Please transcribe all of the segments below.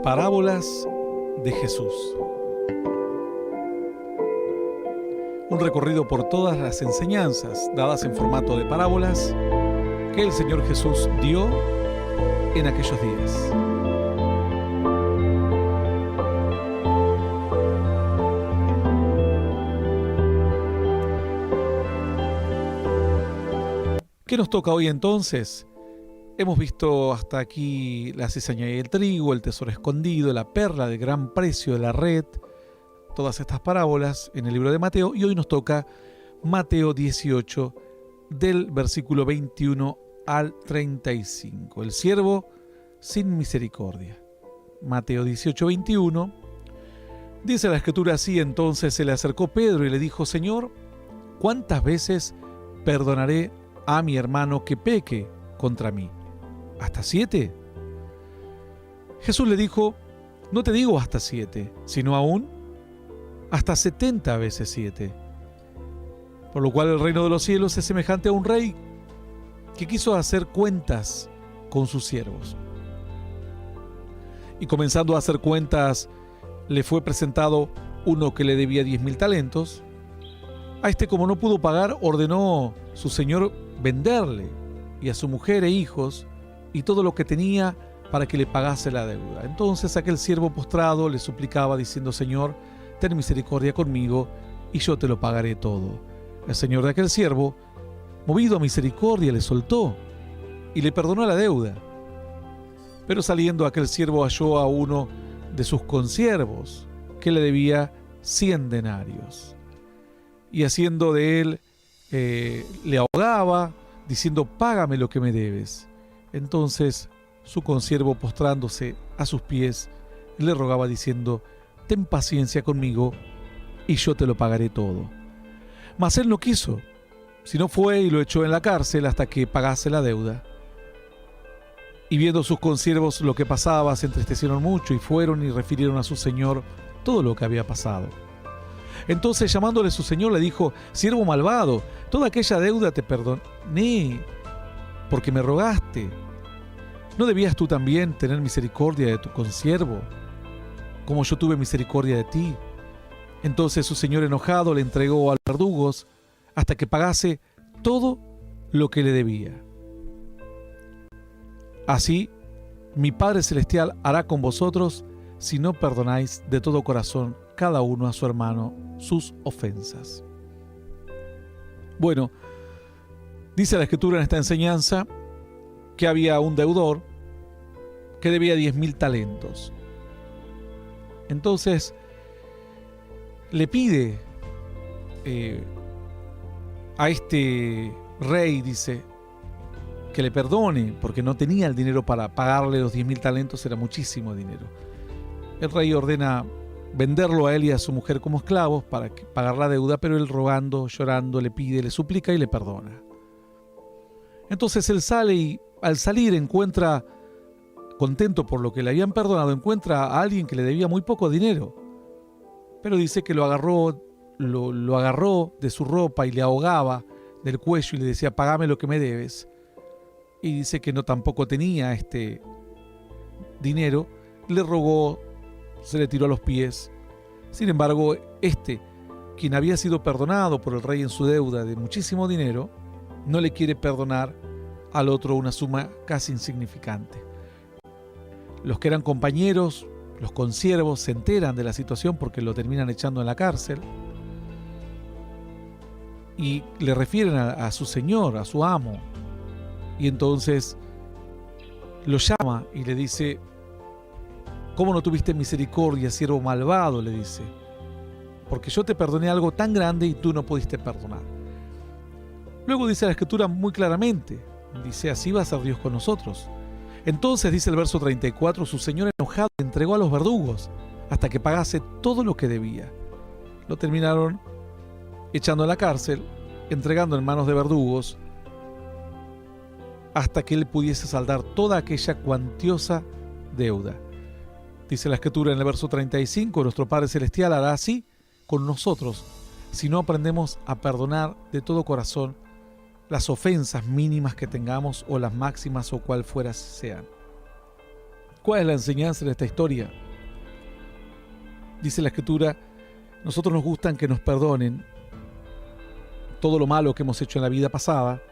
Parábolas de Jesús. Un recorrido por todas las enseñanzas dadas en formato de parábolas que el Señor Jesús dio en aquellos días. ¿Qué nos toca hoy entonces? Hemos visto hasta aquí la cizaña y el trigo, el tesoro escondido, la perla de gran precio de la red, todas estas parábolas en el libro de Mateo, y hoy nos toca Mateo 18, del versículo 21 al 35, el siervo sin misericordia. Mateo 18, 21, dice la Escritura así: entonces se le acercó Pedro y le dijo: Señor, ¿cuántas veces perdonaré a mi hermano que peque contra mí? ¿Hasta 7? Jesús le dijo: no te digo hasta 7, sino aún hasta 70 veces 7. Por lo cual el reino de los cielos es semejante a un rey que quiso hacer cuentas con sus siervos. Y comenzando a hacer cuentas, le fue presentado uno que le debía 10.000 talentos. A este, como no pudo pagar, ordenó su señor venderle y a su mujer e hijos y todo lo que tenía para que le pagase la deuda. Entonces aquel siervo postrado le suplicaba diciendo: Señor, ten misericordia conmigo y yo te lo pagaré todo. El señor de aquel siervo, movido a misericordia, le soltó y le perdonó la deuda. Pero saliendo aquel siervo halló a uno de sus consiervos que le debía 100 denarios. Y haciendo de él, le ahogaba, diciendo: págame lo que me debes. Entonces su consiervo, postrándose a sus pies, le rogaba diciendo: ten paciencia conmigo y yo te lo pagaré todo. Mas él no quiso, sino fue y lo echó en la cárcel hasta que pagase la deuda. Y viendo sus consiervos lo que pasaba, se entristecieron mucho y fueron y refirieron a su señor todo lo que había pasado. Entonces, llamándole su señor, le dijo: siervo malvado, toda aquella deuda te perdoné porque me rogaste. ¿No debías tú también tener misericordia de tu consiervo, como yo tuve misericordia de ti? Entonces su señor, enojado, le entregó a los verdugos hasta que pagase todo lo que le debía. Así, mi Padre Celestial hará con vosotros si no perdonáis de todo corazón cada uno a su hermano sus ofensas. Bueno, dice la Escritura en esta enseñanza que había un deudor que debía 10.000 talentos. Entonces le pide a este rey, dice, que le perdone porque no tenía el dinero para pagarle los 10.000 talentos, era muchísimo dinero. El rey ordena venderlo a él y a su mujer como esclavos para pagar la deuda, pero él, rogando, llorando, le pide, le suplica y le perdona. Entonces él sale y al salir encuentra, contento por lo que le habían perdonado, encuentra a alguien que le debía muy poco dinero. Pero dice que lo agarró de su ropa y le ahogaba del cuello y le decía: págame lo que me debes. Y dice que no tampoco tenía este dinero, le rogó, se le tiró a los pies. Sin embargo, quien había sido perdonado por el rey en su deuda de muchísimo dinero, no le quiere perdonar al otro una suma casi insignificante. Los que eran compañeros, los consiervos, se enteran de la situación porque lo terminan echando en la cárcel y le refieren a su señor, a su amo. Y entonces lo llama y le dice: ¿cómo no tuviste misericordia, siervo malvado?, le dice, porque yo te perdoné algo tan grande y tú no pudiste perdonar. Luego dice la Escritura muy claramente, dice: así va a ser Dios con nosotros. Entonces, dice el verso 34, su señor, enojado, le entregó a los verdugos hasta que pagase todo lo que debía. Lo terminaron echando a la cárcel, entregando en manos de verdugos hasta que él pudiese saldar toda aquella cuantiosa deuda. Dice la Escritura en el verso 35, nuestro Padre Celestial hará así con nosotros si no aprendemos a perdonar de todo corazón las ofensas mínimas que tengamos o las máximas o cual fuera sean. ¿Cuál es la enseñanza de esta historia? Dice la Escritura, nosotros nos gustan que nos perdonen todo lo malo que hemos hecho en la vida pasada,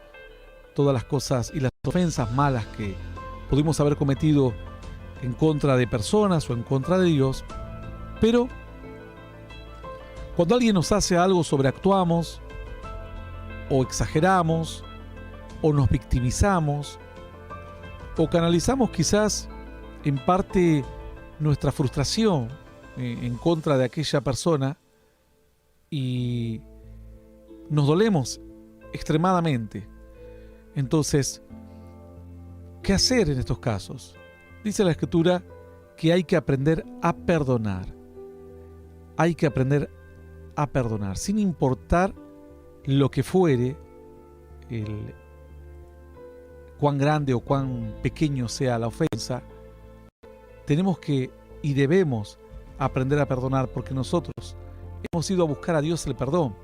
todas las cosas y las ofensas malas que pudimos haber cometido en contra de personas o en contra de Dios, pero cuando alguien nos hace algo, sobreactuamos o exageramos o nos victimizamos o canalizamos quizás en parte nuestra frustración en contra de aquella persona y nos dolemos extremadamente. Entonces, ¿qué hacer en estos casos? Dice la Escritura que hay que aprender a perdonar. Hay que aprender a perdonar, sin importar lo que fuere, cuán grande o cuán pequeño sea la ofensa. Tenemos que y debemos aprender a perdonar, porque nosotros hemos ido a buscar a Dios el perdón.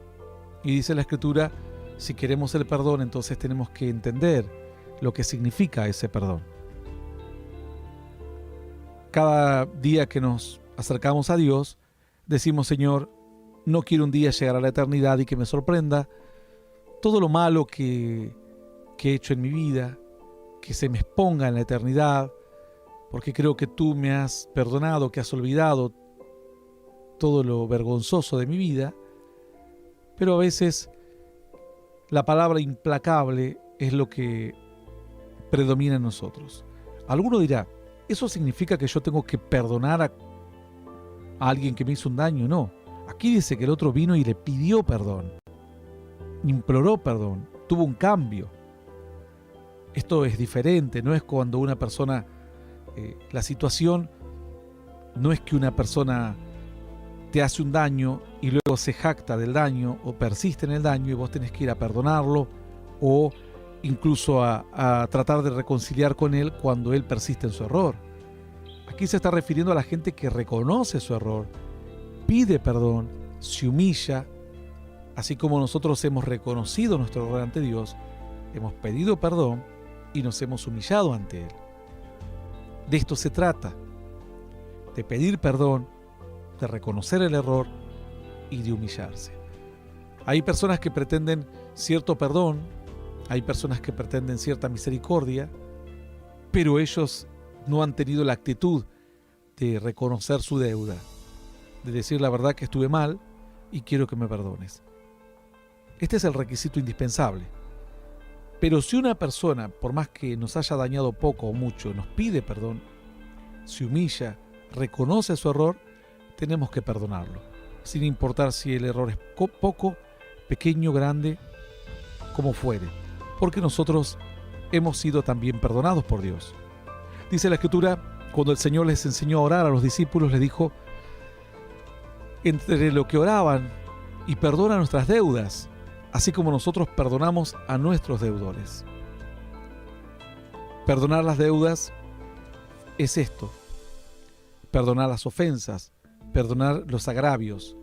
Y dice la Escritura, si queremos el perdón, entonces tenemos que entender lo que significa ese perdón. Cada día que nos acercamos a Dios, decimos, Señor, no quiero un día llegar a la eternidad y que me sorprenda todo lo malo que he hecho en mi vida, que se me exponga en la eternidad, porque creo que tú me has perdonado, que has olvidado todo lo vergonzoso de mi vida. Pero a veces la palabra implacable es lo que predomina en nosotros. Alguno dirá, ¿eso significa que yo tengo que perdonar a alguien que me hizo un daño? No. Aquí dice que el otro vino y le pidió perdón, imploró perdón, tuvo un cambio. Esto es diferente, no es cuando una persona, la situación no es que una persona te hace un daño y luego se jacta del daño o persiste en el daño y vos tenés que ir a perdonarlo o incluso a tratar de reconciliar con él cuando él persiste en su error. Aquí se está refiriendo a la gente que reconoce su error, pide perdón, se humilla, así como nosotros hemos reconocido nuestro error ante Dios, hemos pedido perdón y nos hemos humillado ante Él. De esto se trata, de pedir perdón, de reconocer el error y de humillarse. Hay personas que pretenden cierto perdón, hay personas que pretenden cierta misericordia, pero ellos no han tenido la actitud de reconocer su deuda, de decir la verdad que estuve mal y quiero que me perdones. Este es el requisito indispensable. Pero si una persona, por más que nos haya dañado poco o mucho, nos pide perdón, se humilla, reconoce su error, tenemos que perdonarlo, sin importar si el error es poco, pequeño, grande, como fuere, porque nosotros hemos sido también perdonados por Dios. Dice la Escritura, cuando el Señor les enseñó a orar a los discípulos, les dijo, entre lo que oraban, y perdona nuestras deudas, así como nosotros perdonamos a nuestros deudores. Perdonar las deudas es esto, perdonar las ofensas, perdonar los agravios.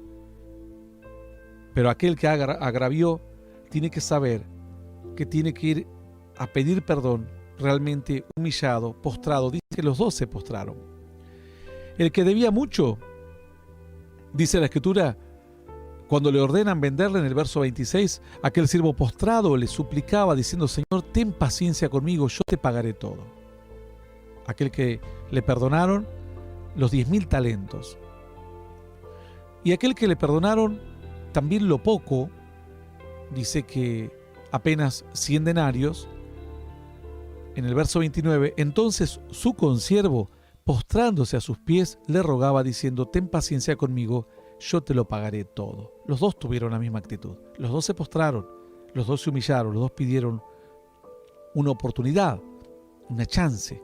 Pero aquel que agravió tiene que saber que tiene que ir a pedir perdón realmente humillado, postrado. Dice que los dos se postraron. El que debía mucho, dice la Escritura, cuando le ordenan venderle en el verso 26, aquel siervo postrado le suplicaba diciendo, Señor, ten paciencia conmigo, yo te pagaré todo. Aquel que le perdonaron los 10.000 talentos. Y aquel que le perdonaron también lo poco, dice que apenas 100 denarios, en el verso 29, entonces su consiervo, postrándose a sus pies, le rogaba diciendo, ten paciencia conmigo, yo te lo pagaré todo. Los dos tuvieron la misma actitud. Los dos se postraron, los dos se humillaron, los dos pidieron una oportunidad, una chance.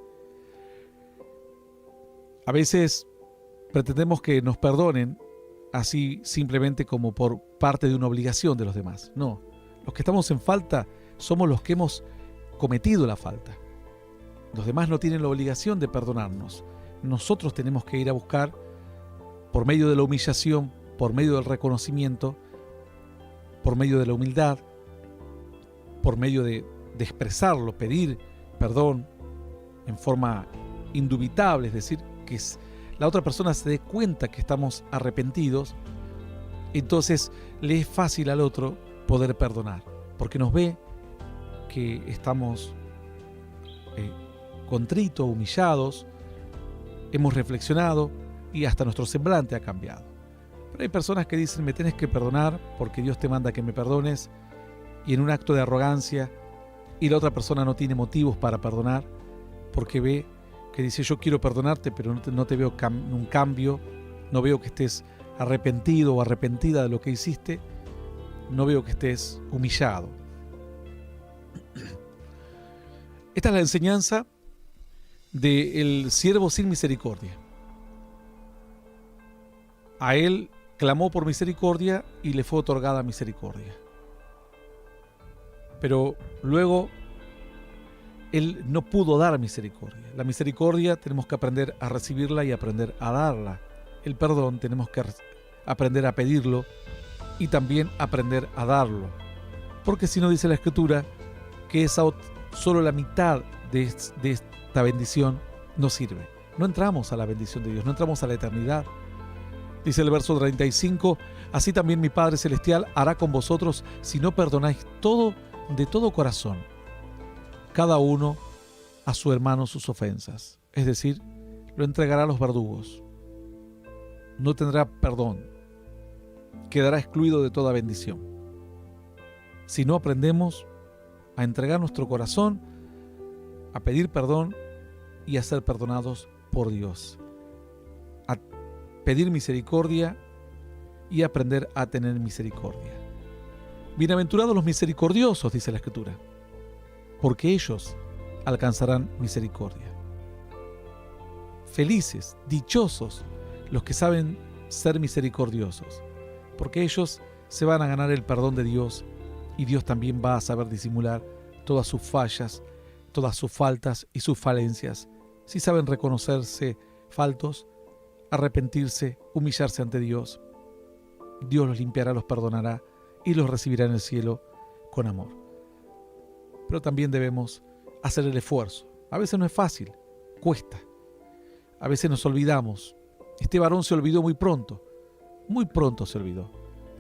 A veces pretendemos que nos perdonen así simplemente como por parte de una obligación de los demás. No, los que estamos en falta somos los que hemos cometido la falta. Los demás no tienen la obligación de perdonarnos. Nosotros tenemos que ir a buscar, por medio de la humillación, por medio del reconocimiento, por medio de la humildad, por medio de expresarlo, pedir perdón en forma indubitable, es decir, que la otra persona se dé cuenta que estamos arrepentidos, entonces le es fácil al otro poder perdonar, porque nos ve que estamos contritos, humillados, hemos reflexionado y hasta nuestro semblante ha cambiado. Pero hay personas que dicen, me tienes que perdonar porque Dios te manda que me perdones, y en un acto de arrogancia, y la otra persona no tiene motivos para perdonar, porque ve que dice, yo quiero perdonarte, pero no te veo un cambio, no veo que estés arrepentido o arrepentida de lo que hiciste, no veo que estés humillado. Esta es la enseñanza del siervo sin misericordia. A él clamó por misericordia y le fue otorgada misericordia. Pero luego él no pudo dar misericordia. La misericordia tenemos que aprender a recibirla y aprender a darla. El perdón tenemos que aprender a pedirlo y también aprender a darlo. Porque si no, dice la Escritura que esa solo la mitad de esta bendición no sirve. No entramos a la bendición de Dios, no entramos a la eternidad. Dice el verso 35, así también mi Padre Celestial hará con vosotros si no perdonáis de todo corazón, cada uno a su hermano sus ofensas. Es decir, lo entregará a los verdugos. No tendrá perdón. Quedará excluido de toda bendición. Si no aprendemos a entregar nuestro corazón, a pedir perdón y a ser perdonados por Dios, a pedir misericordia y aprender a tener misericordia. Bienaventurados los misericordiosos, dice la Escritura, porque ellos alcanzarán misericordia. Felices, dichosos los que saben ser misericordiosos, porque ellos se van a ganar el perdón de Dios y Dios también va a saber disimular todas sus fallas, todas sus faltas y sus falencias. Si saben reconocerse faltos, arrepentirse, humillarse ante Dios, Dios los limpiará, los perdonará y los recibirá en el cielo con amor. Pero también debemos hacer el esfuerzo. A veces no es fácil, cuesta. A veces nos olvidamos. Este varón se olvidó muy pronto se olvidó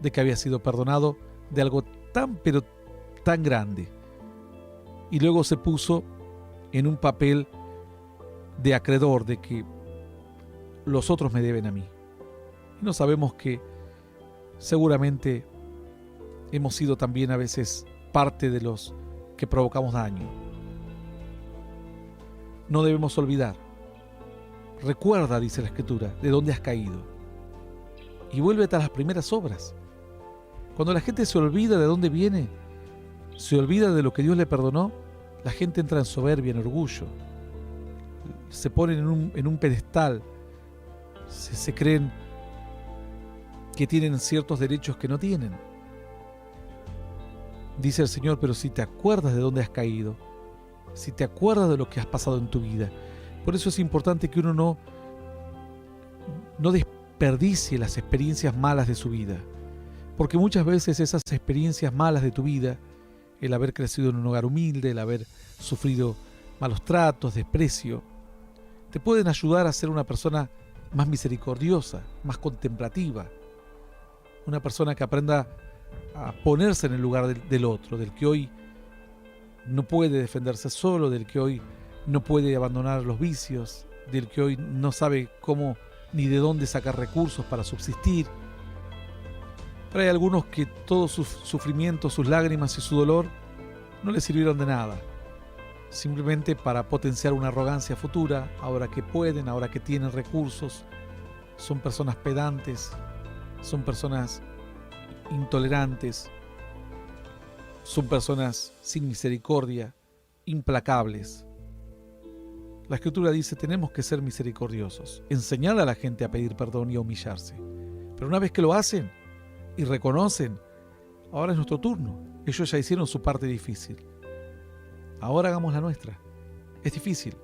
de que había sido perdonado de algo pero tan grande. Y luego se puso en un papel de acreedor, de que los otros me deben a mí. Y no sabemos que seguramente hemos sido también a veces parte de los que provocamos daño. No debemos olvidar. Recuerda, dice la Escritura, de dónde has caído y vuélvete a las primeras obras. Cuando la gente se olvida de dónde viene, se olvida de lo que Dios le perdonó, la gente entra en soberbia, en orgullo, se ponen en un pedestal, se creen que tienen ciertos derechos que no tienen. Dice el Señor, pero si te acuerdas de dónde has caído, si te acuerdas de lo que has pasado en tu vida. Por eso es importante que uno no desperdicie las experiencias malas de su vida, porque muchas veces esas experiencias malas de tu vida, el haber crecido en un hogar humilde, el haber sufrido malos tratos, desprecio, te pueden ayudar a ser una persona más misericordiosa, más contemplativa, una persona que aprenda a ponerse en el lugar del otro, del que hoy no puede defenderse solo, del que hoy no puede abandonar los vicios, del que hoy no sabe cómo ni de dónde sacar recursos para subsistir. Pero hay algunos que todos sus sufrimientos, sus lágrimas y su dolor no les sirvieron de nada, simplemente para potenciar una arrogancia futura, ahora que pueden, ahora que tienen recursos. Son personas pedantes, son personas intolerantes, son personas sin misericordia, implacables. La Escritura dice, tenemos que ser misericordiosos, enseñar a la gente a pedir perdón y a humillarse. Pero una vez que lo hacen y reconocen, ahora es nuestro turno. Ellos ya hicieron su parte difícil. Ahora hagamos la nuestra. Es difícil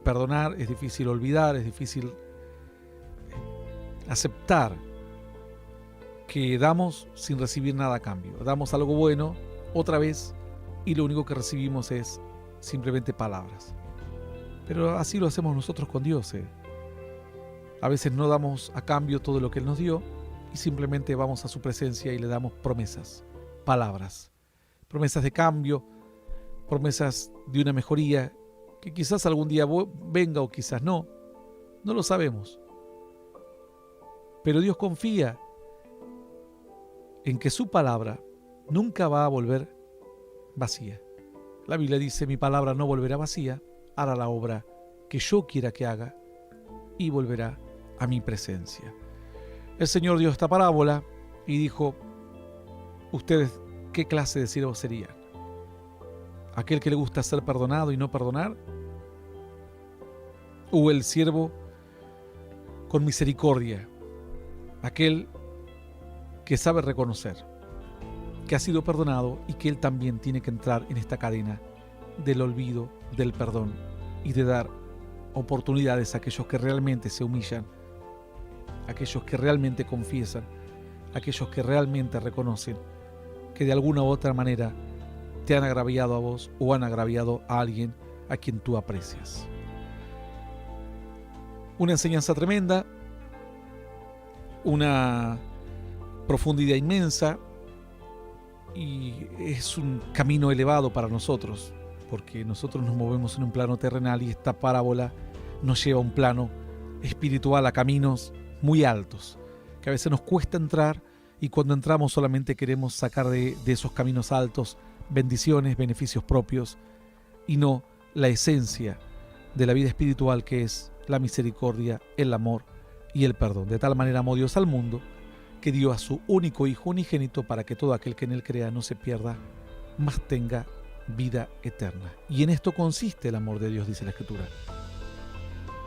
perdonar, es difícil olvidar, es difícil aceptar que damos sin recibir nada a cambio. Damos algo bueno otra vez y lo único que recibimos es simplemente palabras. Pero así lo hacemos nosotros con Dios. A veces no damos a cambio todo lo que Él nos dio y simplemente vamos a su presencia y le damos promesas, palabras, promesas de cambio, promesas de una mejoría que quizás algún día venga o quizás no lo sabemos. Pero Dios confía en que su palabra nunca va a volver vacía. La Biblia dice: mi palabra no volverá vacía, hará la obra que yo quiera que haga y volverá a mi presencia. El Señor dio esta parábola y dijo: ¿ustedes qué clase de siervos serían? ¿Aquel que le gusta ser perdonado y no perdonar? ¿O el siervo con misericordia? Aquel que sabe reconocer que ha sido perdonado y que él también tiene que entrar en esta cadena del olvido, del perdón y de dar oportunidades a aquellos que realmente se humillan, a aquellos que realmente confiesan, a aquellos que realmente reconocen que de alguna u otra manera te han agraviado a vos o han agraviado a alguien a quien tú aprecias. Una enseñanza tremenda, una profundidad inmensa, y es un camino elevado para nosotros, porque nosotros nos movemos en un plano terrenal y esta parábola nos lleva a un plano espiritual, a caminos muy altos, que a veces nos cuesta entrar, y cuando entramos solamente queremos sacar de esos caminos altos bendiciones, beneficios propios, y no la esencia de la vida espiritual, que es la misericordia, el amor y el perdón. De tal manera amó Dios al mundo, que dio a su único Hijo unigénito, para que todo aquel que en él crea no se pierda, mas tenga vida eterna. Y en esto consiste el amor de Dios, dice la Escritura,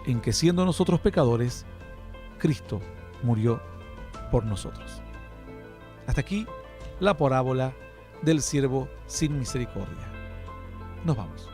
en que siendo nosotros pecadores, Cristo murió por nosotros. Hasta aquí la parábola del siervo sin misericordia. Nos vamos.